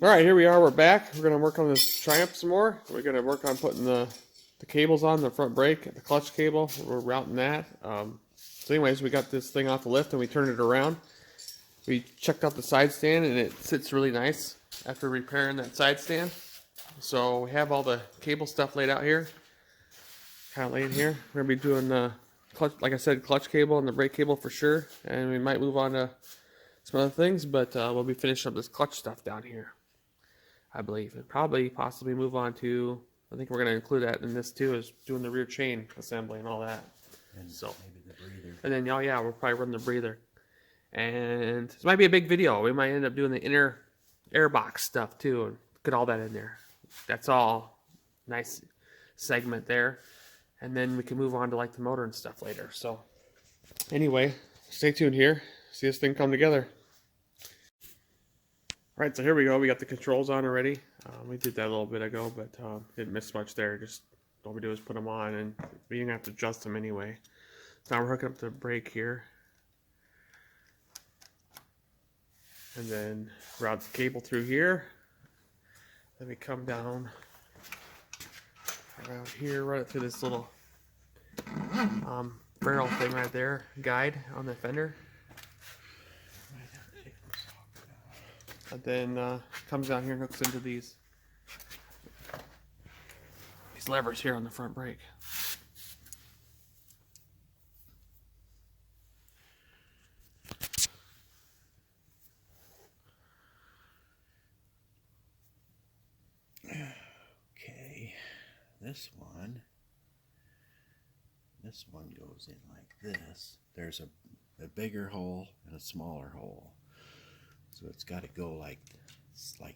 Alright, here we are, we're back. We're going to work on this Triumph some more. We're going to work on putting the cables on, the front brake, the clutch cable. We're routing that. So anyways, we got this thing off the lift and we turned it around. We checked out the side stand and it sits really nice after repairing that side stand. So we have all the cable stuff laid out here. Kind of laying here. We're going to be doing the clutch, like I said, clutch cable and the brake cable for sure. And we might move on to some other things, but we'll be finishing up this clutch stuff down here, I believe. And probably possibly move on to, I think we're going to include that in this too, is doing the rear chain assembly and all that. And so maybe the breather. And then, oh yeah, we'll probably run the breather. And this might be a big video. We might end up doing the inner airbox stuff too and get all that in there. That's all nice segment there. And then we can move on to like the motor and stuff later. So anyway, stay tuned here. See this thing come together. Alright, so here we go. We got the controls on already. We did that a little bit ago, but didn't miss much there. Just all we do is put them on, and we didn't have to adjust them anyway. So now we're hooking up the brake here. And then route the cable through here. Then we come down around here, run it through this little barrel thing right there, guide on the fender. And then comes down here and hooks into these levers here on the front brake. Okay, this one goes in like this. There's a bigger hole and a smaller hole. So it's got to go like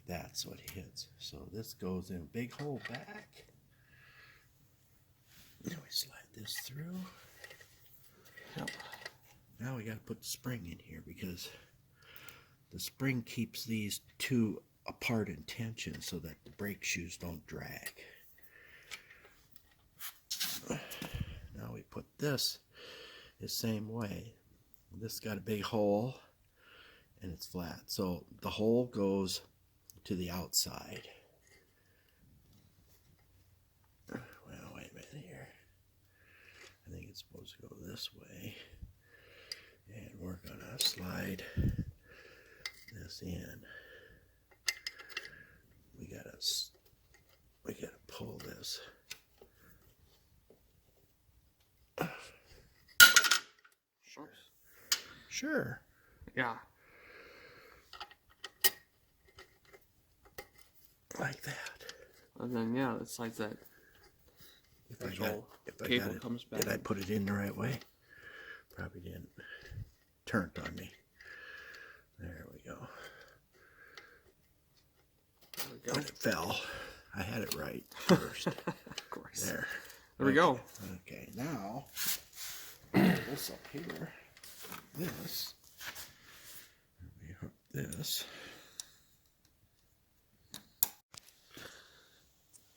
that so it hits. So this goes in a big hole back. Now we slide this through. Yep. Now we got to put the spring in here because the spring keeps these two apart in tension so that the brake shoes don't drag. Now we put this the same way. This got a big hole and it's flat, so the hole goes to the outside. Well, wait a minute here. I think it's supposed to go this way, and we're gonna slide this in. We gotta pull this. Sure. Yeah. Like that. And then yeah, it slides that. If I got it, comes back. did I put it in the right way? Probably didn't. Turned on me. There we go. But it fell. I had it right first. Of course. There. There we go. Okay, now this up here. This. We hook this.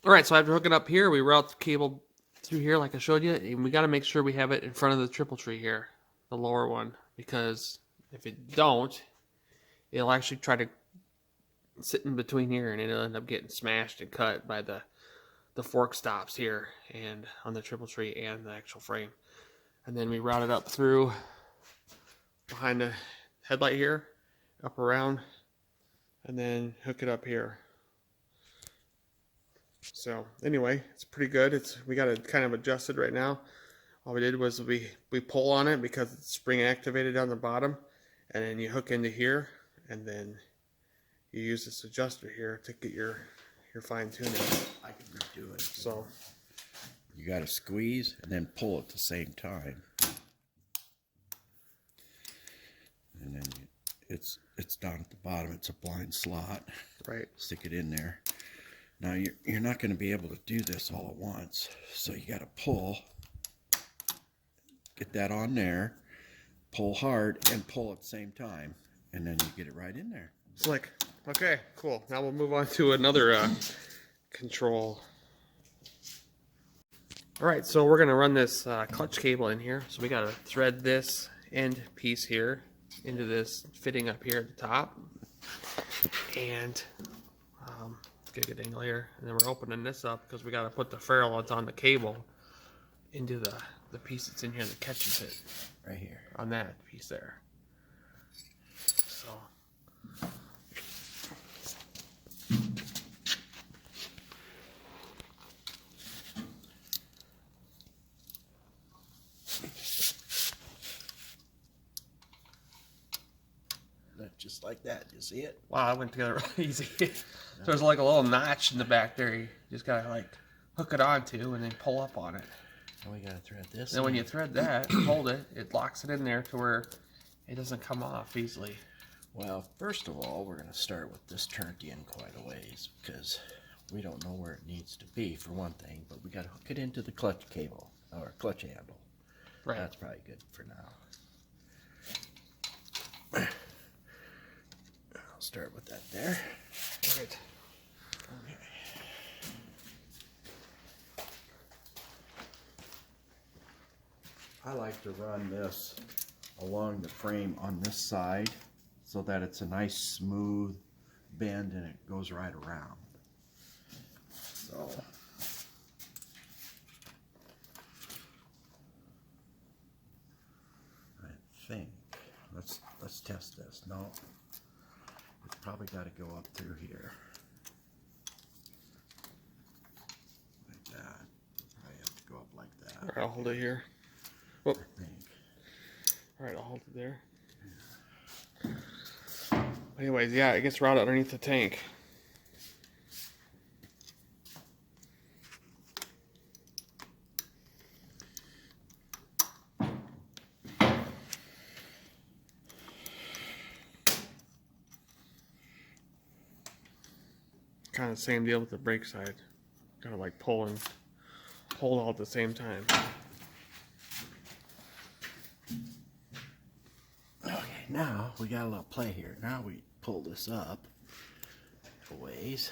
Alright, so after hooking up here, we route the cable through here like I showed you, and we got to make sure we have it in front of the triple tree here, the lower one, because if it don't, it'll actually try to sit in between here and it'll end up getting smashed and cut by the fork stops here and on the triple tree and the actual frame. And then we route it up through behind the headlight here, up around, and then hook it up here. So anyway, it's pretty good. We got it kind of adjusted right now. All we did was we pull on it because it's spring activated on the bottom, and then you hook into here, and then you use this adjuster here to get your fine tuning. I can redo it. So you got to squeeze and then pull at the same time, and then it's down at the bottom. It's a blind slot. Right. Stick it in there. Now you're not going to be able to do this all at once, so you got to pull. Get that on there, pull hard, and pull at the same time, and then you get it right in there. Slick. Okay, cool. Now we'll move on to another control. Alright, so we're going to run this clutch cable in here. So we got to thread this end piece here into this fitting up here at the top. And Get a good angle here, and then we're opening this up because we got to put the ferrule that's on the cable into the piece that's in here, the catching pit, right here. on that piece there. So. Just like that. You see it? Wow, that went together really easy. So there's like a little notch in the back there. You just gotta like hook it onto and then pull up on it. And we gotta thread this. And then when you thread that, hold it, it locks it in there to where it doesn't come off easily. Well, first of all, we're gonna start with this turned in quite a ways because we don't know where it needs to be for one thing, but we gotta hook it into the clutch cable or clutch handle. Right. That's probably good for now. I'll start with that there. Right. Okay. I like to run this along the frame on this side so that it's a nice smooth bend and it goes right around. So I think let's test this. No, it's probably got to go up through here like that. I have to go up like that. All right, I'll hold it here. Whoop. I think. All right, I'll hold it there. Anyways, yeah, it gets routed underneath the tank. Kind of the same deal with the brake side. Gotta like pull and hold all at the same time. Okay, now we got a little play here. Now we pull this up a ways.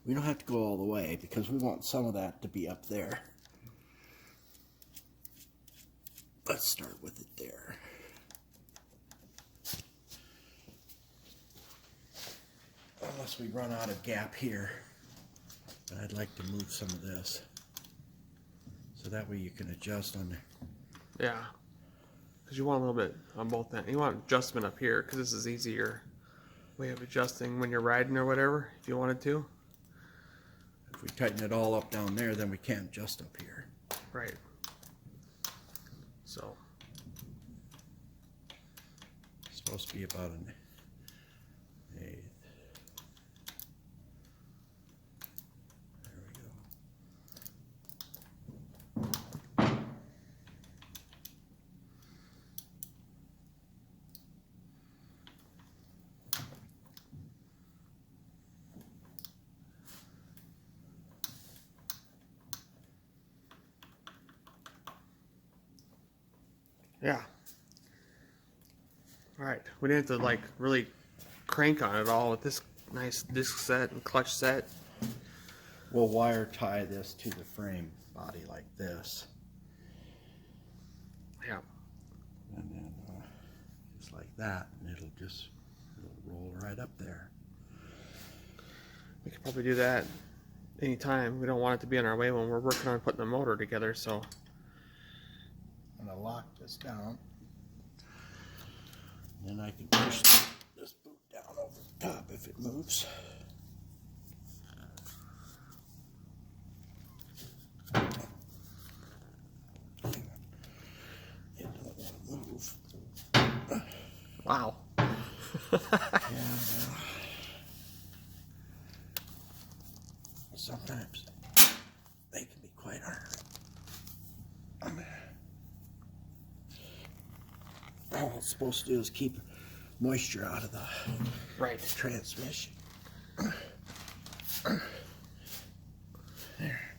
We don't have to go all the way because we want some of that to be up there. Let's start with it there. Unless we run out of gap here. But I'd like to move some of this. So that way you can adjust on there. Yeah. Because you want a little bit on both ends. You want adjustment up here because this is easier way of adjusting when you're riding or whatever, if you wanted to. If we tighten it all up down there, then we can't adjust up here. Right. So. It's supposed to be about an eighth. There we go. Yeah. Alright. We didn't have to like really crank on it all with this nice disc set and clutch set. We'll wire tie this to the frame body like this. Yeah. And then just like that, and it'll roll right up there. We could probably do that anytime. We don't want it to be in our way when we're working on putting the motor together, so. I'm gonna lock this down. And then I can push this boot down over the top if it moves. It don't want to move. Wow. Yeah, well, sometimes they can be quite hard. All it's supposed to do is keep moisture out of the Right. transmission. There.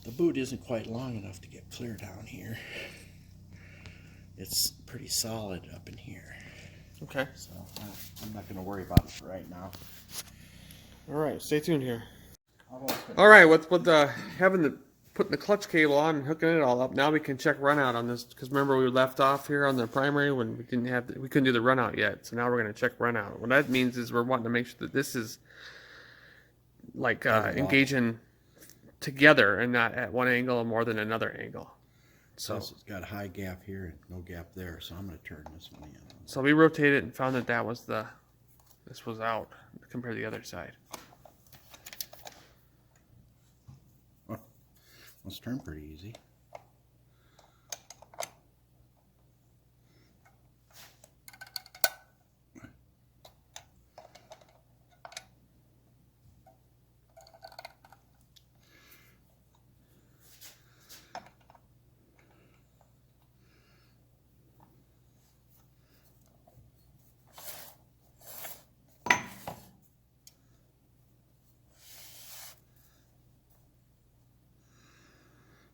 The boot isn't quite long enough to get clear down here. It's pretty solid up in here. Okay. So I'm not going to worry about it for right now. Alright, stay tuned here. Almost Alright, with having the putting the clutch cable on and hooking it all up. Now we can check run out on this, because remember we left off here on the primary when we didn't have we couldn't do the run out yet. So now we're going to check run out. What that means is we're wanting to make sure that this is like engaging together and not at one angle more than another angle. So it's got a high gap here and no gap there, so I'm going to turn this one in. So we rotated it and found that this was out compared to the other side. Well, it's turned pretty easy.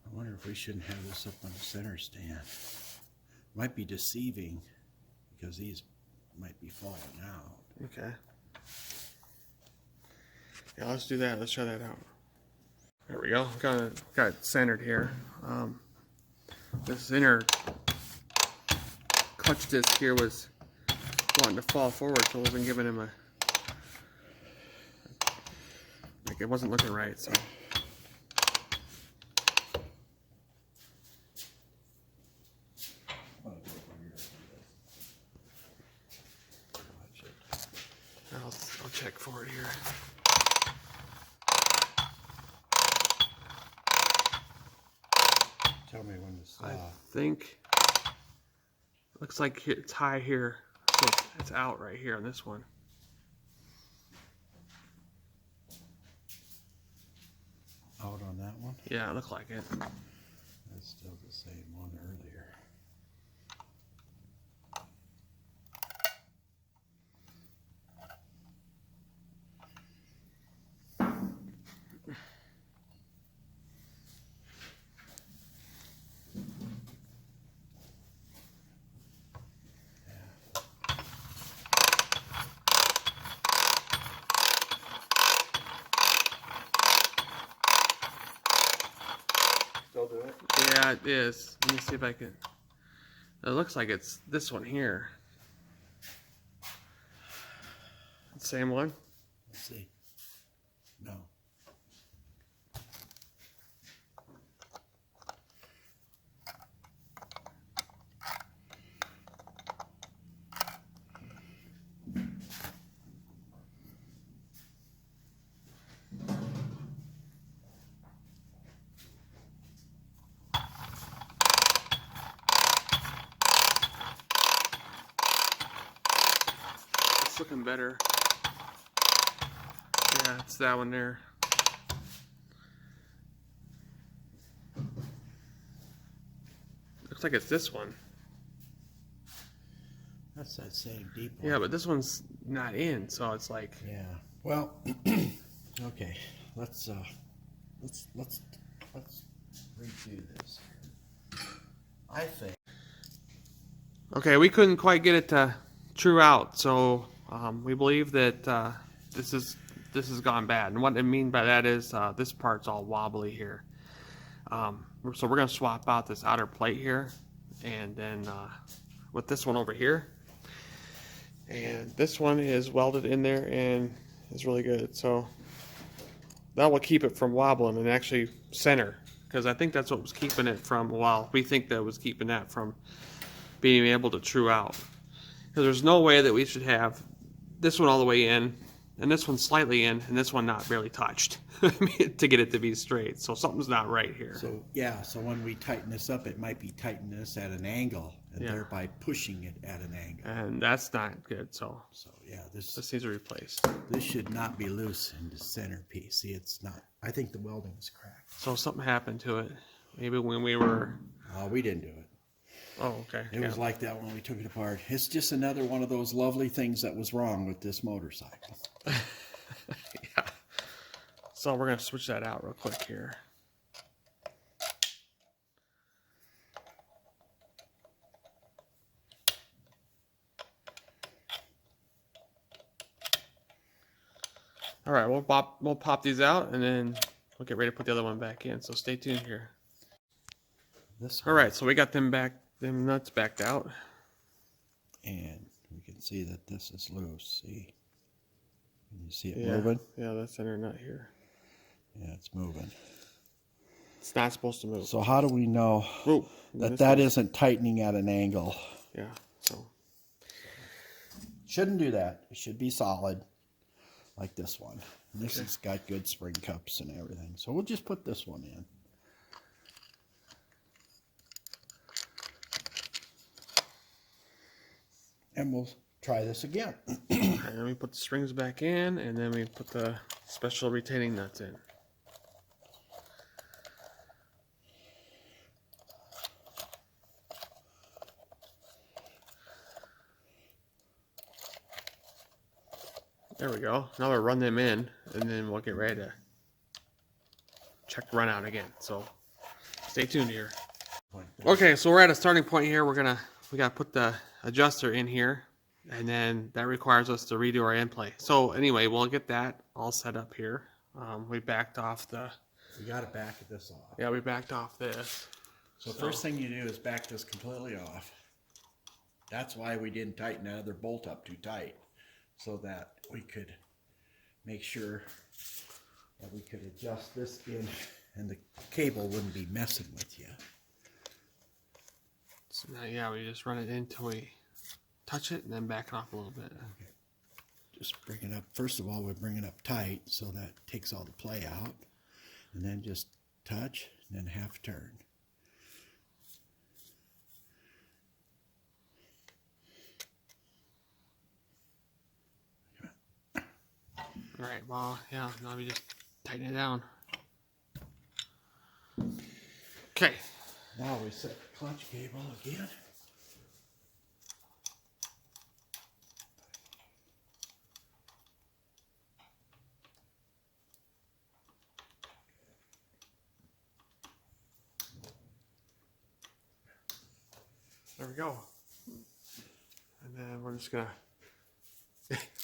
I wonder if we shouldn't have this up on the center stand. Might be deceiving because these might be falling out. Okay. Yeah, let's do that. Let's try that out. There we go. Got it centered here. This inner clutch disc here was wanting to fall forward, so it wasn't giving him like it wasn't looking right. So. I'll check for it here. Tell me when to stop. I think looks like it's high here, so it's out right here on this one. Out on that one? Yeah, it looked like it. That's still the same one earlier. Still do it? Yeah, it is. Let me see if I can. It looks like it's this one here. Same one? Let's see. No. It's looking better. Yeah, it's that one there. Looks like it's this one. That's that same deep one. Yeah, but this one's not in, so it's like. Yeah. Well, okay. Let's redo this. I think. Okay, we couldn't quite get it to true out, so we believe that this has gone bad. And what I mean by that is this part's all wobbly here. So we're gonna swap out this outer plate here, and then with this one over here. And this one is welded in there and is really good. So that will keep it from wobbling and actually center, because I think that's what was keeping it from. Well, we think that was keeping that from being able to true out. Because there's no way that we should have this one all the way in, and this one slightly in, and this one not barely touched to get it to be straight. So something's not right here. So yeah, so when we tighten this up, it might be tightening this at an angle, and thereby pushing it at an angle. And that's not good. So yeah, this needs to be replaced. This should not be loose in the centerpiece. See, it's not. I think the welding is cracked. So something happened to it. Maybe when we were. We didn't do it. Oh, okay. It was like that when we took it apart. It's just another one of those lovely things that was wrong with this motorcycle. Yeah. So we're gonna switch that out real quick here. All right, we'll pop these out and then we'll get ready to put the other one back in. So stay tuned here. This All right, so we got them nuts backed out. And we can see that this is loose. See? Can you see it moving? Yeah, that center nut here. Yeah, it's moving. It's not supposed to move. So how do we know that isn't tightening at an angle? Yeah, so. Shouldn't do that. It should be solid, like this one. And this has got good spring cups and everything. So we'll just put this one in. And we'll try this again. And then we put the springs back in, and then we put the special retaining nuts in. There we go. Now we'll run them in, and then we'll get ready to check the run out again. So stay tuned here. Okay, so we're at a starting point here. We gotta put the adjuster in here, and then that requires us to redo our end play. So anyway, we'll get that all set up here. We backed off the. We gotta back this off. Yeah, we backed off this. So first thing you do is back this completely off. That's why we didn't tighten that other bolt up too tight, so that we could make sure that we could adjust this in and the cable wouldn't be messing with you. So now, yeah, we just run it in until we touch it and then back it off a little bit. Okay. Just bring it up. First of all, we bring it up tight so that takes all the play out. And then just touch and then half turn. All right, well, yeah, now we just tighten it down. Okay. Now we set the clutch cable again. There we go. And then we're just gonna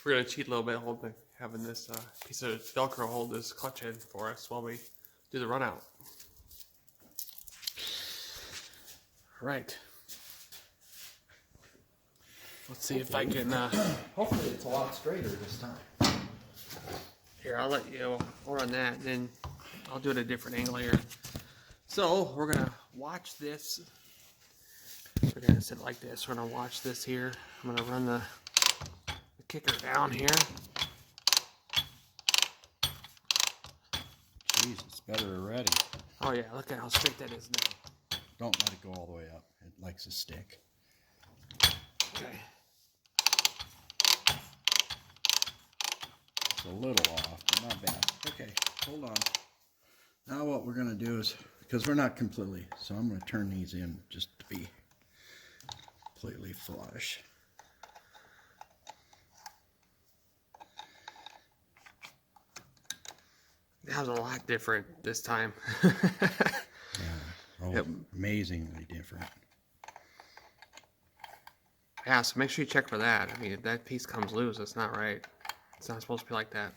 we're gonna cheat a little bit, having this piece of Velcro hold this clutch in for us while we do the run out. Right. Let's see if I can. Hopefully, it's a lot straighter this time. Here, I'll let you hold on that, and then I'll do it at a different angle here. So we're gonna watch this. We're gonna sit like this. We're gonna watch this here. I'm gonna run the kicker down here. Jeez, it's better already. Oh yeah, look at how straight that is now. Don't let it go all the way up. It likes to stick. Okay. It's a little off, but not bad. Okay, hold on. Now what we're going to do is, because we're not completely, so I'm going to turn these in just to be completely flush. That was a lot different this time. Yeah, Yep. Amazingly different. Yeah, so make sure you check for that. I mean, if that piece comes loose, that's not right. It's not supposed to be like that.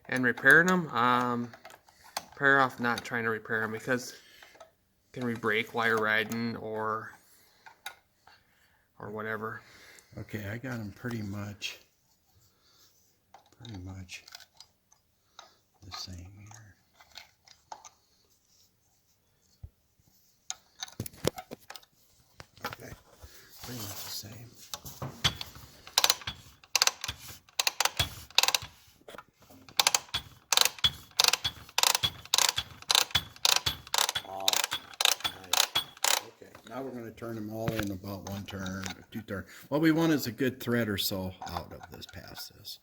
And repairing them, prayer off not trying to repair them because it can re-break while you're riding or whatever. Okay, I got them pretty much the same here. Okay, pretty much the same. Oh, nice. Okay, now we're going to turn them all in about 1 turn, 2 turn. What we want is a good thread or so out of this, past this.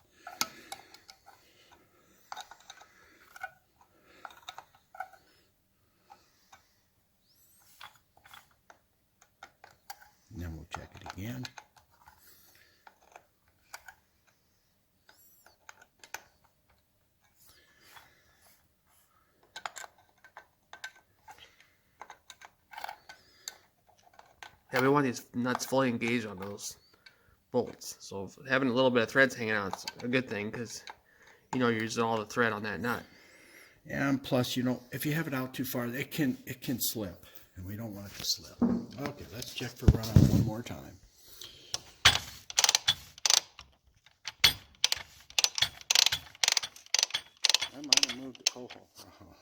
And then we'll check it again. Yeah, we want these nuts fully engaged on those bolts. So having a little bit of threads hanging out is a good thing because you know you're using all the thread on that nut. And plus, you know, if you have it out too far, it can slip, and we don't want it to slip. Okay, let's check for run out one more time. I might have moved the coal hole.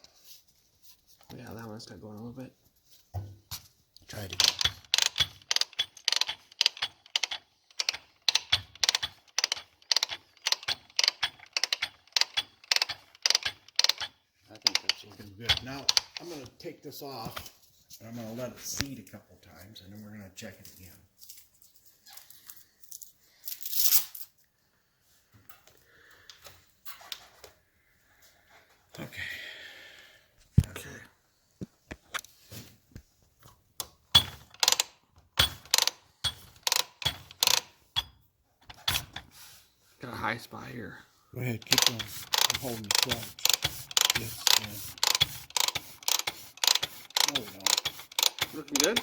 Yeah, that one's got going a little bit. Try it again. I think that's looking good. Now, I'm going to take this off, and I'm going to let it seat a couple times, and then we're going to check it again. Okay. Got a high spot here. Go ahead, keep going. I'm holding the clutch. Yes, no, we don't. Looking good?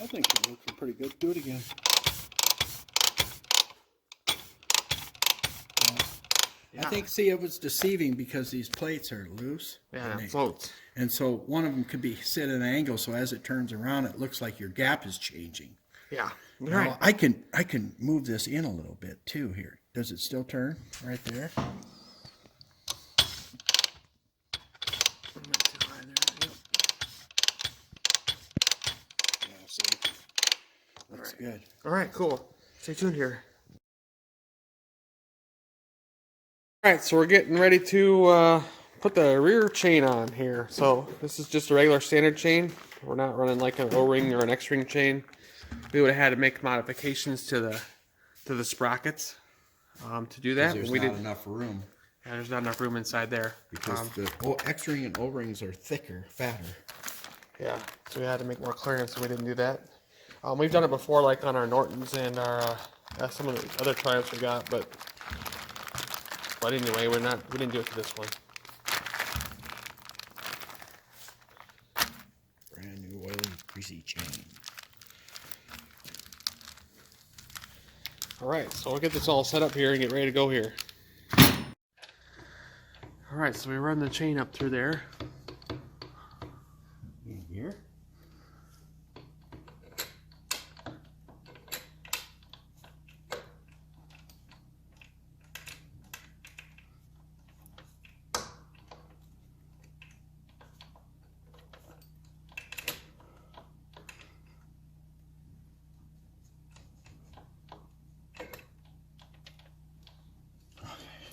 I think it's looking pretty good. Do it again. Yeah. I think, see, it was deceiving because these plates are loose. Yeah, it floats. And so one of them could be set at an angle, so as it turns around, it looks like your gap is changing. Yeah. Now, Right. I can move this in a little bit too here. Does it still turn right there? Yeah, see, looks good. All right, cool. Stay tuned here. All right, so we're getting ready to put the rear chain on here. So this is just a regular standard chain. We're not running like an O-ring or an X-ring chain. We would have had to make modifications to the sprockets to do that. There's we not did. enough room Yeah, there's not enough room inside there. because the X-ring and O-rings are thicker, fatter. Yeah, so we had to make more clearance, so we didn't do that. We've done it before, like on our Nortons and our some of the other Triumphs we got, but anyway, we didn't do it to this one. Brand new oily greasy chain. All right, so we'll get this all set up here and get ready to go here. All right, so we run the chain up through there. In here.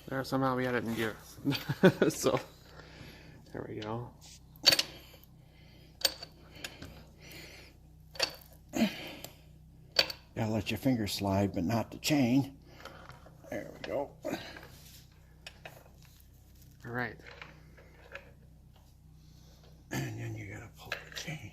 There, somehow we had it in gear. So, there we go. Gotta let your finger slide, but not the chain. There we go. All right. And then you gotta pull the chain.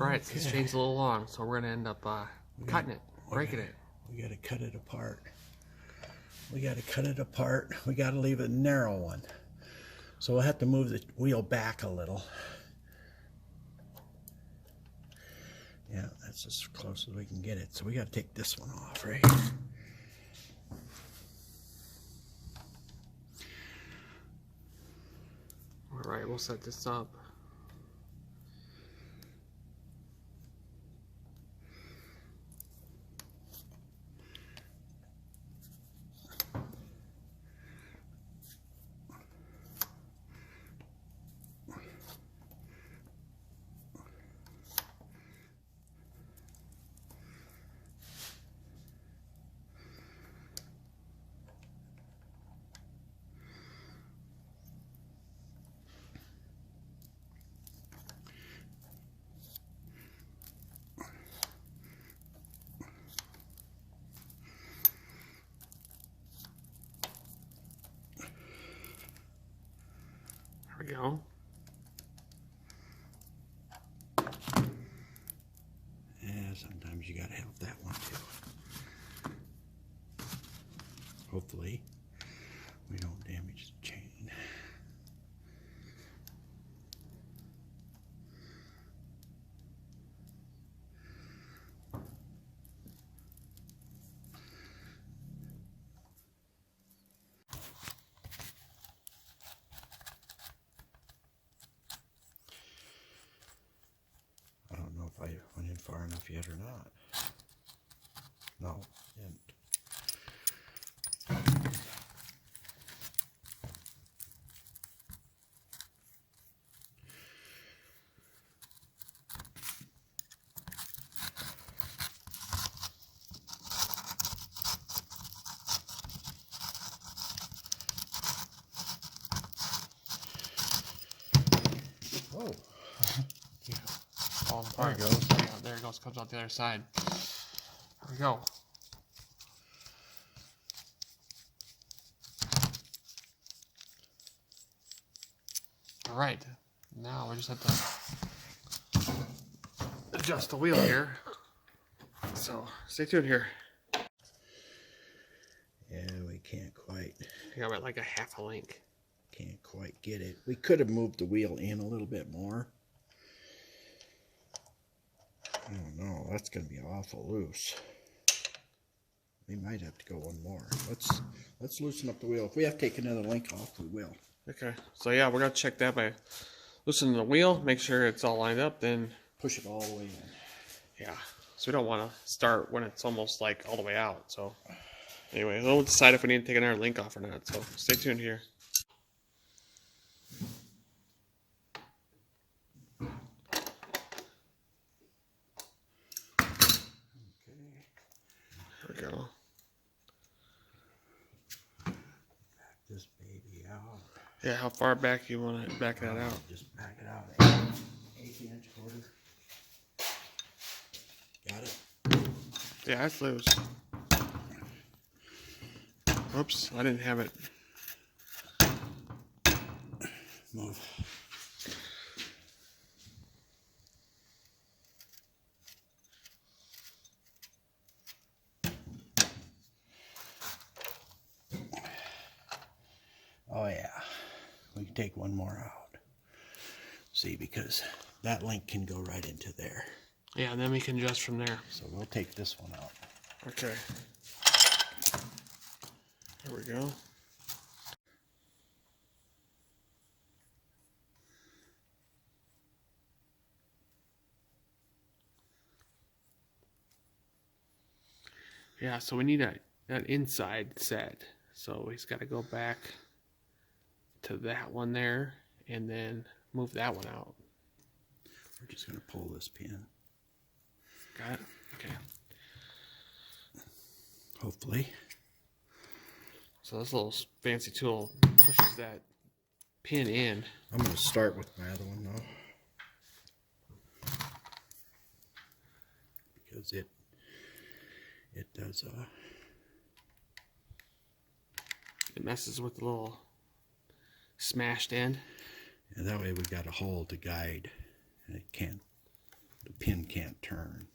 All right, so this chain's a little long, so we're gonna end up cutting it, breaking it. We gotta cut it apart. We gotta cut it apart. We gotta leave a narrow one. So we'll have to move the wheel back a little. Yeah, that's as close as we can get it. So we gotta take this one off, right? All right, we'll set this up. There we go. Yeah, sometimes you gotta help that one too. Hopefully we don't damage the chain. off yet or not. No, didn't. Oh, Yeah. Falling there apart. it goes. Yeah, there it goes. Comes out the other side. There we go. All right. Now we just have to adjust the wheel here. So stay tuned here. Yeah, we can't quite. I got about like a half a link. Can't quite get it. We could have moved the wheel in a little bit more. Oh no, that's going to be awful loose. We might have to go one more. Let's loosen up the wheel. If we have to take another link off, we will. Okay. So yeah, we're gonna check that by loosening the wheel, make sure it's all lined up, then Push it all the way in. yeah. So we don't want to start when it's almost like all the way out. So anyway, we'll decide if we need to take another link off or not. So stay tuned here. There we go. Back this baby out. Yeah, how far back you want to back that out? Just back it out. 1/8 inch quarter. Got it? Yeah, that's loose. Oops, I didn't have it. Move. Oh yeah, we can take one more out. See, because that link can go right into there. Yeah, and then we can adjust from there. So we'll take this one out. Okay. There we go. Yeah, so we need that inside set. So he's got to go back to that one there and then move that one out. We're just going to pull this pin. Got it? Okay. Hopefully. So this little fancy tool pushes that pin in. I'm going to start with my other one though. Because it does It messes with the little smashed end. and that way we got a hole to guide and the pin can't turn.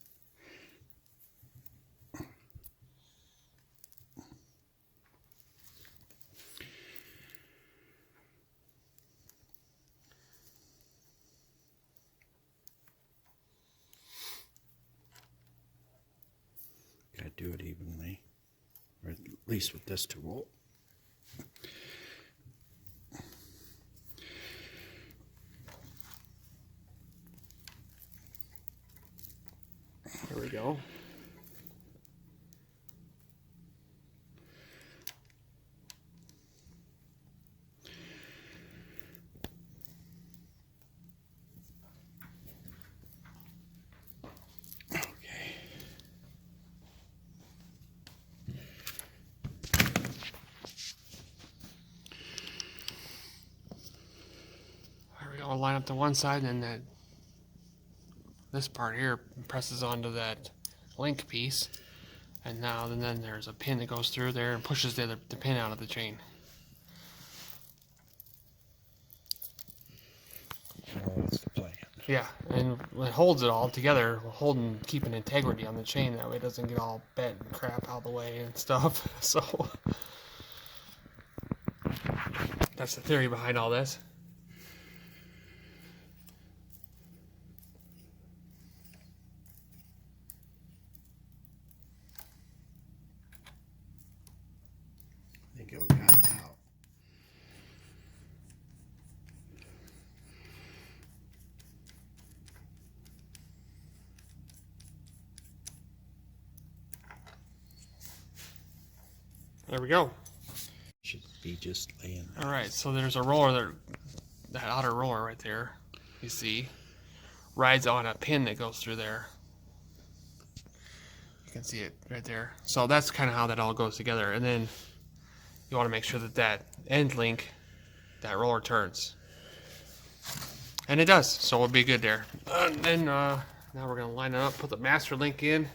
Gotta do it evenly, or at least with this tool. There we go. Okay. There we go. Line up to one side, and then this part here presses onto that link piece, and then there's a pin that goes through there and pushes the pin out of the chain. Well, that's the plan. Yeah, and it holds it all together, keeping integrity on the chain. That way it doesn't get all bent and crap out of the way and stuff. So that's the theory behind all this. I think we got it out. There we go. Should be just laying there. All right, so there's a roller there, that outer roller right there, you see, rides on a pin that goes through there. You can see it right there. So that's kind of how that all goes together. And then you want to make sure that that end link, that roller turns. And it does, so we'll be good there. And then now we're going to line it up, put the master link in, and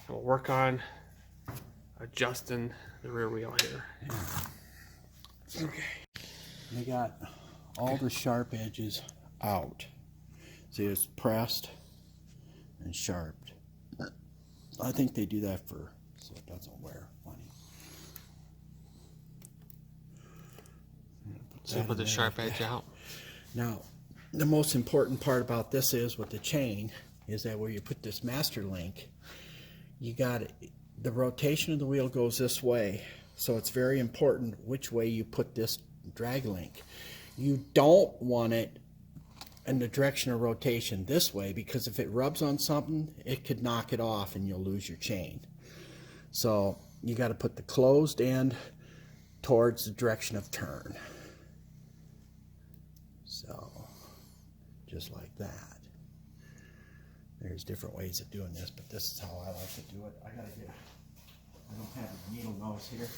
we'll work on adjusting the rear wheel here. Okay. They got all the sharp edges out. See, it's pressed and sharped. I think they do that so it doesn't wear funny. So put the sharp edge out. Now, the most important part about this is with the chain is that where you put this master link, you got it. The rotation of the wheel goes this way, so it's very important which way you put this drag link. You don't want it in the direction of rotation this way, because if it rubs on something, it could knock it off and you'll lose your chain. So you got to put the closed end towards the direction of turn. So just like that. There's different ways of doing this, but this is how I like to do it. I don't have a needle nose here.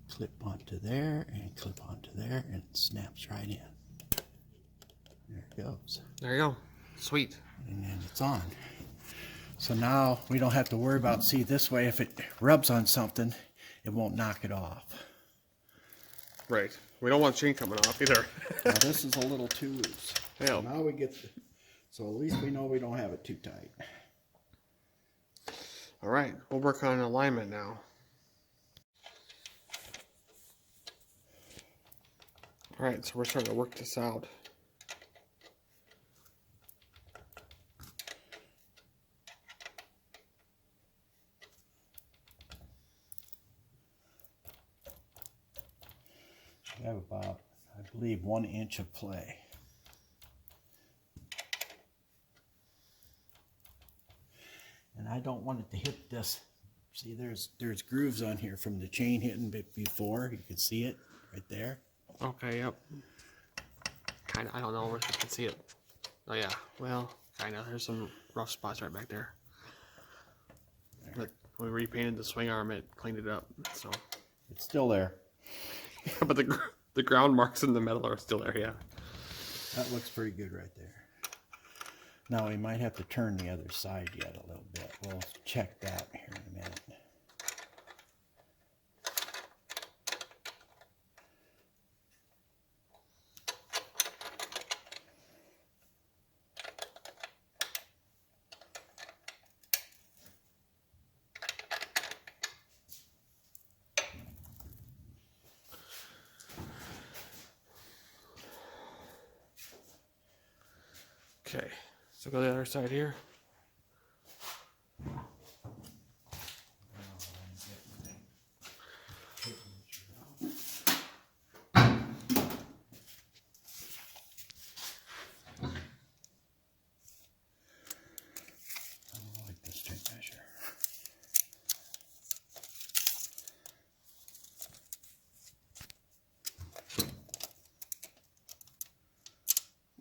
Clip onto there and clip onto there, and it snaps right in. There it goes. There you go. Sweet. And then it's on. So now we don't have to worry about, see, this way if it rubs on something, it won't knock it off. Right. We don't want chain coming off either. Now this is a little too loose. Yeah. So now we get so at least we know we don't have it too tight. All right. We'll work on alignment now. All right. So we're starting to work this out. We have about, I believe, 1 inch of play. And I don't want it to hit this. See, there's grooves on here from the chain hitting before. You can see it right there. Okay, yep. Kind of, I don't know if you can see it. Oh yeah, well, kind of. There's some rough spots right back there. But we repainted the swing arm, it cleaned it up, so. It's still there. Yeah, but the ground marks in the metal are still there, yeah. That looks pretty good right there. Now we might have to turn the other side yet a little bit. We'll check that here in a minute. Okay, so go to the other side here. I like this tape measure.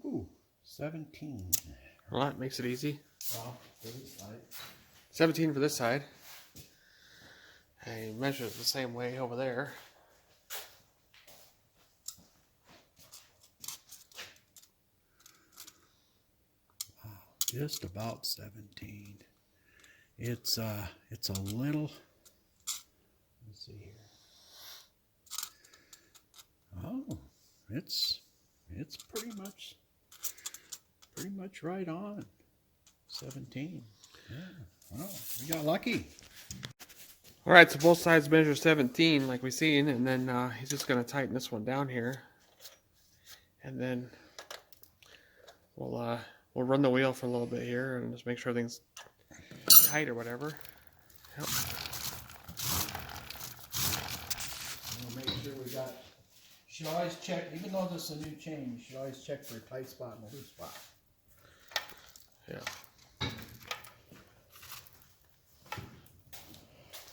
Ooh, 17. Well, that makes it easy. Well, for this side. 17 for this side. I measure it the same way over there. Wow, just about 17. It's a little. Let's see here. Oh, it's pretty much right on. 17. Yeah. Well, we got lucky. All right, so both sides measure 17, like we seen, and then he's just going to tighten this one down here, and then we'll run the wheel for a little bit here and just make sure everything's tight or whatever. Yep. We'll make sure we got should always check, even though this is a new chain, you should always check for a tight spot and a loose spot. Yeah.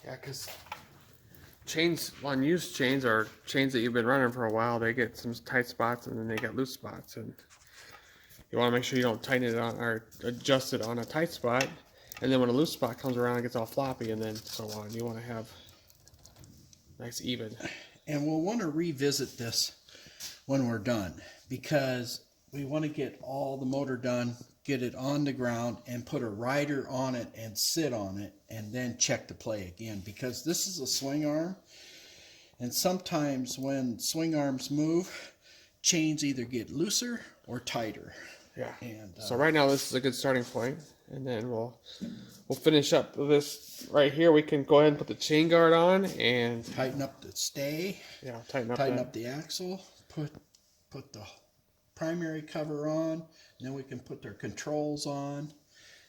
Yeah, because chains, unused chains are chains that you've been running for a while. They get some tight spots and then they get loose spots. And you want to make sure you don't tighten it on or adjust it on a tight spot. And then when a loose spot comes around, it gets all floppy and then so on. You want to have nice even. And we'll want to revisit this when we're done, because we want to get all the motor done, get it on the ground, and put a rider on it and sit on it, and then check the play again, because this is a swing arm, and sometimes when swing arms move, chains either get looser or tighter. Yeah. And so right now this is a good starting point, and then we'll finish up this right here. We can go ahead and put the chain guard on and tighten up the stay. Yeah, tighten up the axle. Put the primary cover on. And then we can put their controls on,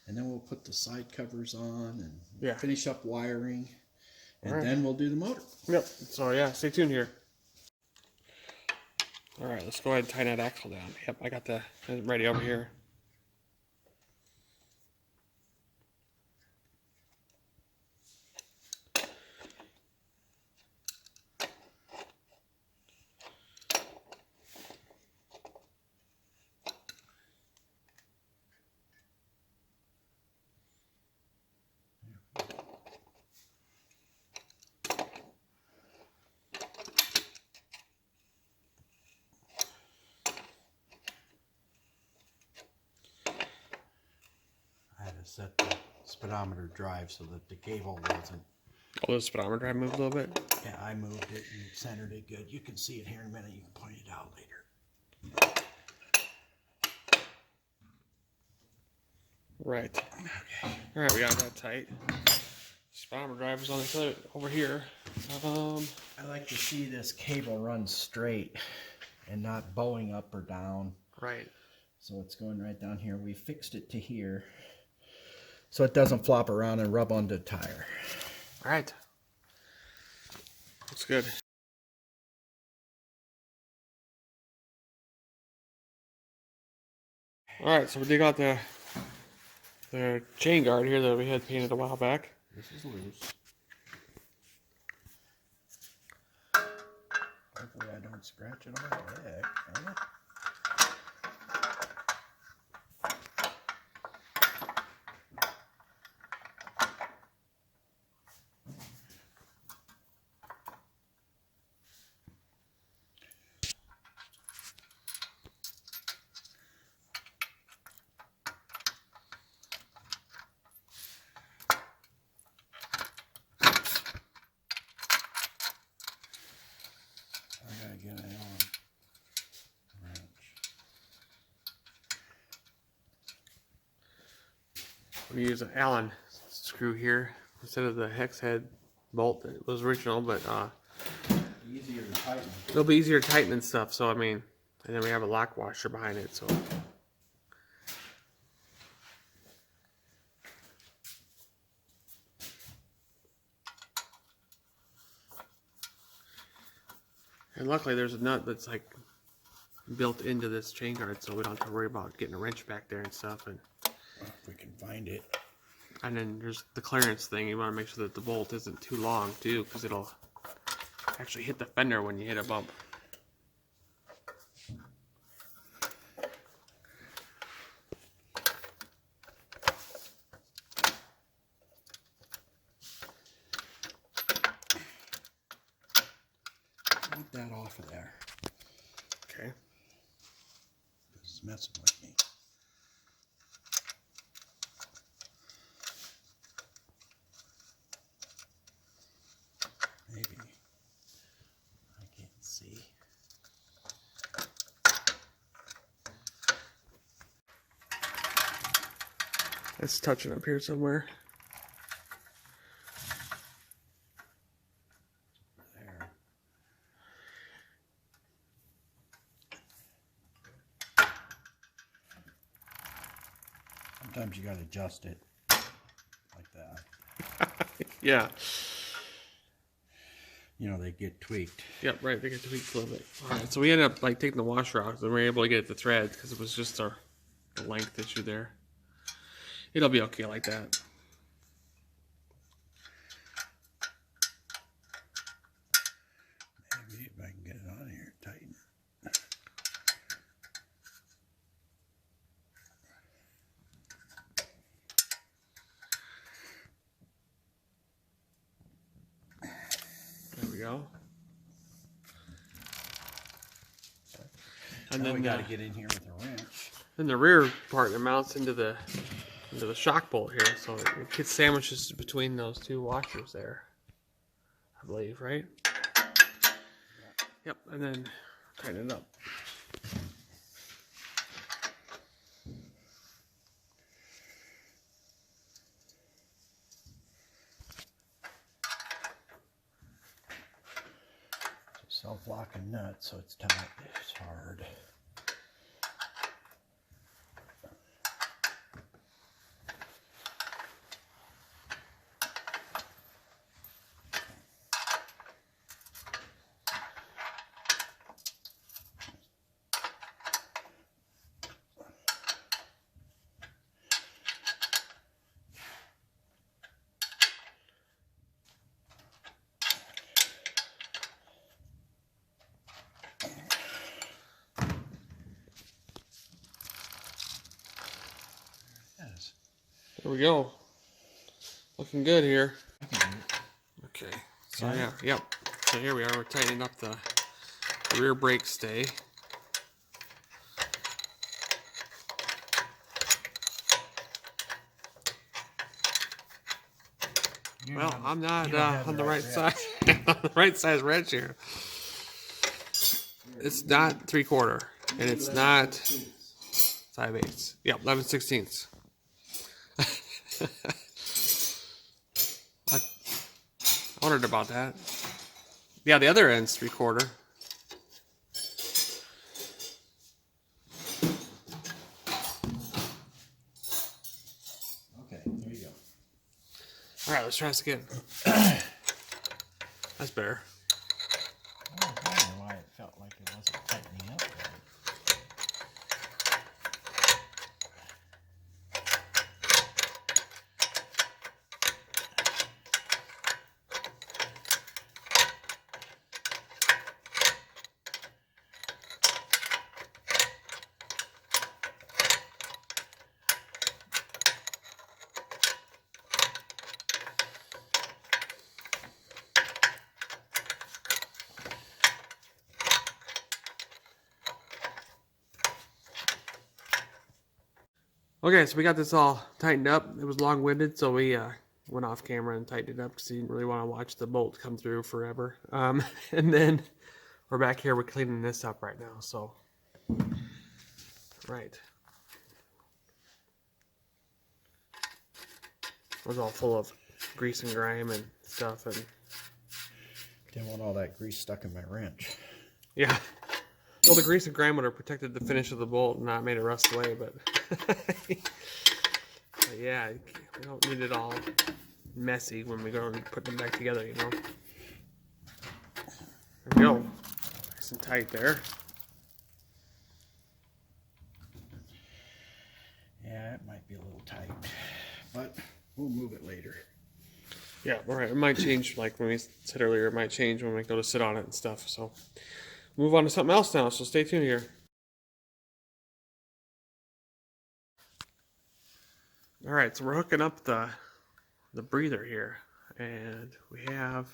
and then we'll put the side covers on and finish up wiring, and then we'll do the motor. Yep. So yeah, stay tuned here. All right, let's go ahead and tighten that axle down. Yep, I got the ready over here. Set the speedometer drive so that the cable wasn't. Oh, the speedometer drive moved a little bit? Yeah, I moved it and centered it good. You can see it here in a minute. You can point it out later. Right. Okay. All right, we got that tight. Speedometer drive is on the other over here. I like to see this cable run straight and not bowing up or down. Right. So it's going right down here. We fixed it to here, so it doesn't flop around and rub onto the tire. All right. Looks good. All right, so we dig out the chain guard here that we had painted a while back. This is loose. Hopefully I don't scratch it on the heck. Get it on wrench. We use an Allen screw here instead of the hex head bolt that was original, but Easier to tighten. It'll be easier to tighten and stuff. So I mean, and then we have a lock washer behind it. So. And luckily there's a nut that's like built into this chain guard, so we don't have to worry about getting a wrench back there and stuff. And if we can find it. And then there's the clearance thing. You want to make sure that the bolt isn't too long too, because it'll actually hit the fender when you hit a bump. Get that off of there. Okay. This is messing with me. Maybe. I can't see. It's touching up here somewhere. There. Sometimes you gotta adjust it like that. Yeah. you know, they get tweaked. Yep, right. They get tweaked a little bit. All right, so we ended up like taking the washer out, and we were able to get the threads because it was just a length issue there. It'll be okay like that. Maybe if I can get it on here, tighten it. There we go. And Now then we got to get in here with a wrench. then the rear part that mounts into the shock bolt here, so it gets sandwiches between those two washers there, I believe, right? Yep, and then tighten it up. Self-locking nut, so it's tight. It's hard. Yes. There we go. Looking good here. Okay. So Got it? yeah, yep. So here we are. We're tightening up the rear brake stay. Well, I'm not on the right side. On the right size wrench here. It's not 3/4, and it's not 5/8. Yep, 11/16. I wondered about that. Yeah, the other end's 3/4. Okay, there you go. All right, let's try this again. That's better. I was wondering why it felt like it wasn't tightening up right. Okay, so we got this all tightened up. It was long-winded, so we went off camera and tightened it up because he didn't really want to watch the bolt come through forever. And then we're back here. We're cleaning this up right now. So, right. It was all full of grease and grime and stuff. And Didn't want all that grease stuck in my wrench. yeah. Well, the grease and grime would have protected the finish of the bolt and not made it rust away, but yeah, we don't need it all messy when we go and put them back together, you know. There we go. Nice and tight there. Yeah, it might be a little tight, but we'll move it later. Yeah, all right. It might change, like when we said earlier, it might change when we go to sit on it and stuff. So move on to something else now, so stay tuned here. All right, so we're hooking up the breather here, and we have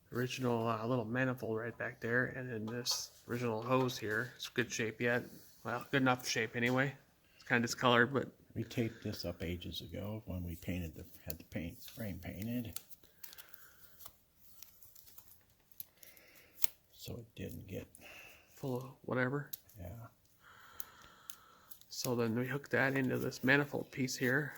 the original little manifold right back there, and then this original hose here. It's good shape yet. Well, good enough shape anyway. It's kind of discolored, but We taped this up ages ago when we had the paint frame painted. So it didn't get, full of whatever. yeah. So then we hook that into this manifold piece here.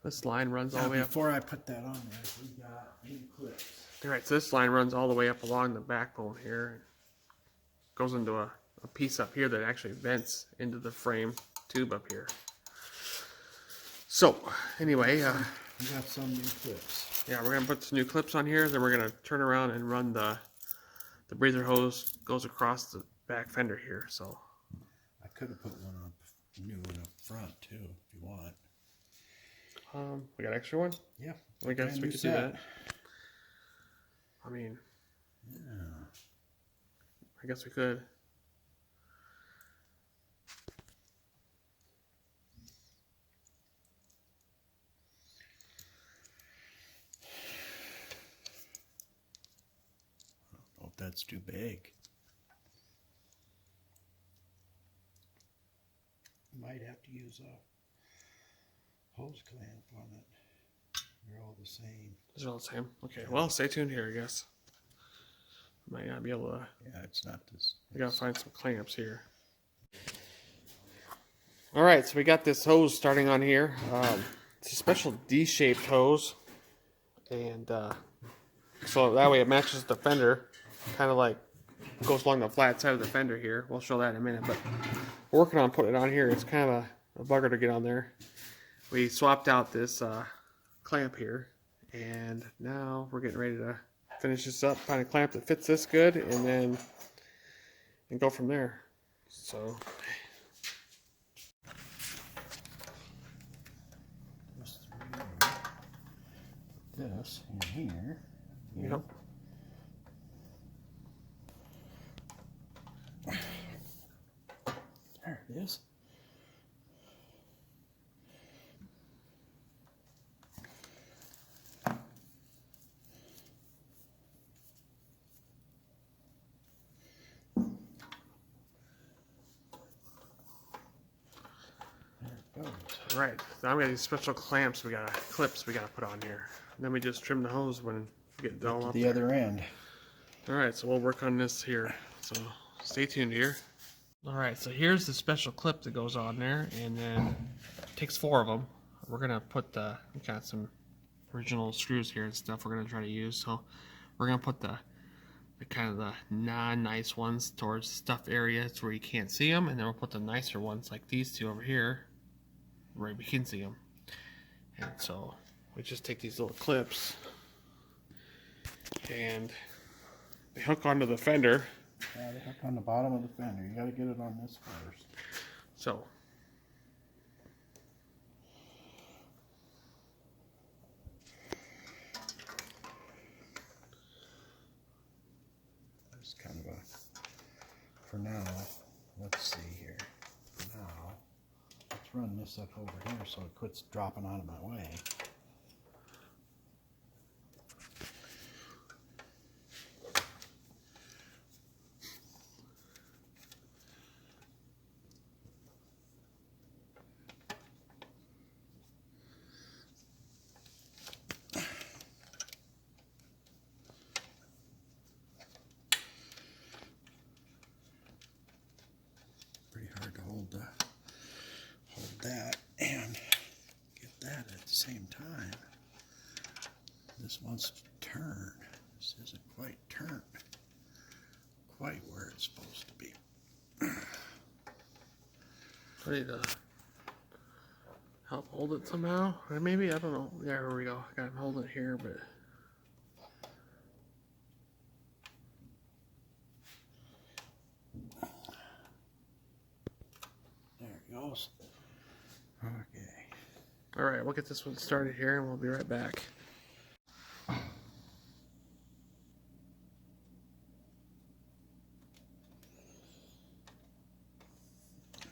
This line runs all Now, the way up. before I put that on there, we got new clips. All right, so this line runs all the way up along the backbone here. Goes into a a piece up here that actually vents into the frame tube up here. So anyway, We got some new clips. yeah, we're gonna put some new clips on here. Then we're gonna turn around and run the breather hose goes across the back fender here. So I could have put one up, new one up front too, if you want. we got extra one. Yeah, I guess we could do that. I mean, yeah. I guess we could. I don't know if that's too big. Might have to use a hose clamp on it. They're all the same. They're all the same. Okay, well, stay tuned here, I guess. Might not be able to. Yeah, it's not this. We gotta find some clamps here. All right, so we got this hose starting on here. It's a special D-shaped hose, and so that way it matches the fender, kind of like goes along the flat side of the fender here. We'll show that in a minute, but we're working on putting it on here. It's kind of a bugger to get on there. We swapped out this clamp here, and now we're getting ready to finish this up, find a clamp that fits this good, and go from there. So This in here. yep. There it is. All right, now we got these special clamps. Clips we gotta put on here. And then we just trim the hose when we get it all up The there. other end. All right, so we'll work on this here. So stay tuned here. All right, so here's the special clip that goes on there, and then it takes 4 of them. We're gonna put we got some original screws here and stuff we're gonna try to use. So we're gonna put the kind of the non-nice ones towards stuff areas where you can't see them, and then we'll put the nicer ones like these two over here where we can see them. And so we just take these little clips and they hook onto the fender. Yeah, they hook on the bottom of the fender. You got to get it on this first. So It's kind of a, for now, let's see here. For now, let's run this up over here so it quits dropping out of my way. Pretty hard to hold that and get that at the same time. This wants to turn. This isn't quite turned quite where it's supposed to be. I need to help hold it somehow, or maybe, I don't know. There we go. I got him holding it here, but There it goes. Okay. all right, we'll get this one started here, and we'll be right back.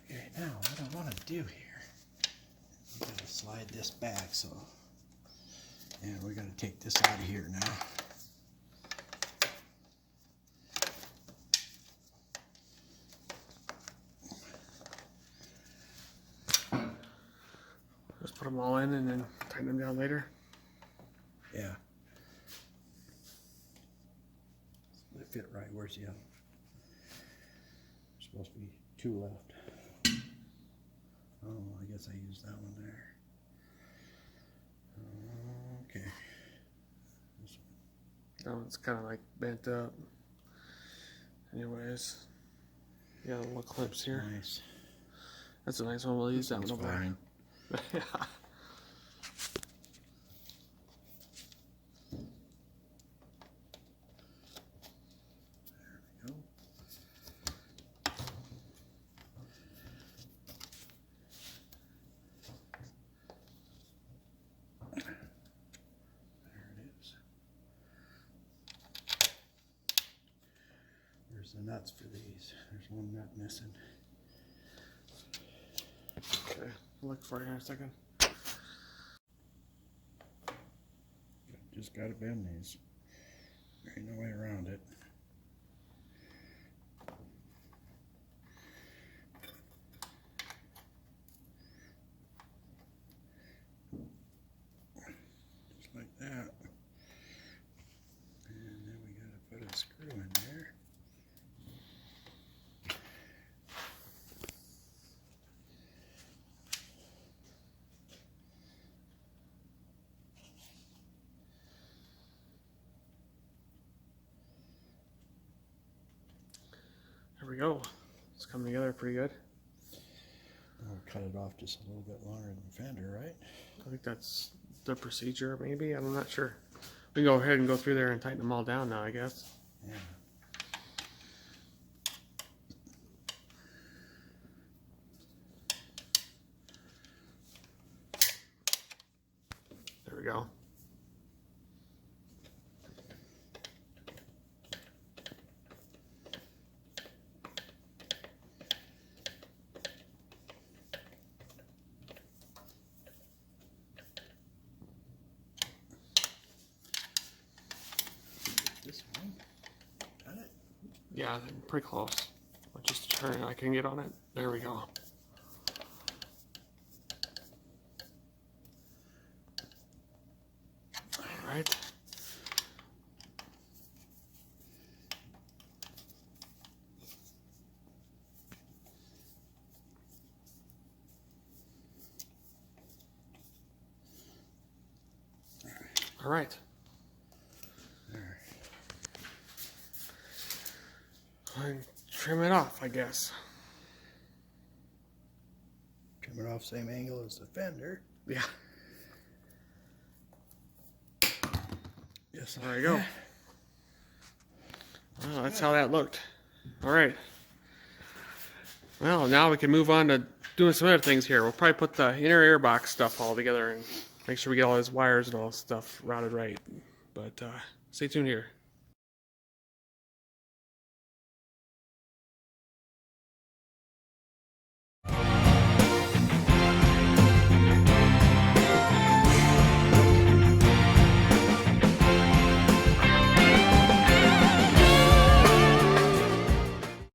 Okay, now what I want to do here, we got to slide this back, so, and we're going to take this out of here now. Just put them all in and then tighten them down later. Yeah. They fit right. Where's the other? There's supposed to be 2 left. Oh, I guess I used that one there. Okay. This one. That one's kind of like bent up. Anyways, Yeah, the little clips here. Nice. That's a nice one. We'll use that one One's over fine. there. Go. There it is. Where's the nuts for these? There's one nut missing. Okay, I'll look for you in a second. Just gotta bend these. There ain't no way around it. Just like that. And then we gotta put a screw in there. There we go. It's coming together pretty good. We'll cut it off just a little bit longer than the fender, right? I think that's the procedure, maybe. I'm not sure. We can go ahead and go through there and tighten them all down now, I guess. Yeah. There we go. This one. Got it? Yeah, pretty close. Just turn I can get on it. There we go. All right. All right. There. And trim it off, I guess. Trim it off same angle as the fender. Yeah. Yes. There you go. Well, that's how that looked. All right. Well, now we can move on to doing some other things here. We'll probably put the inner air box stuff all together and make sure we get all those wires and all this stuff routed right. But stay tuned here.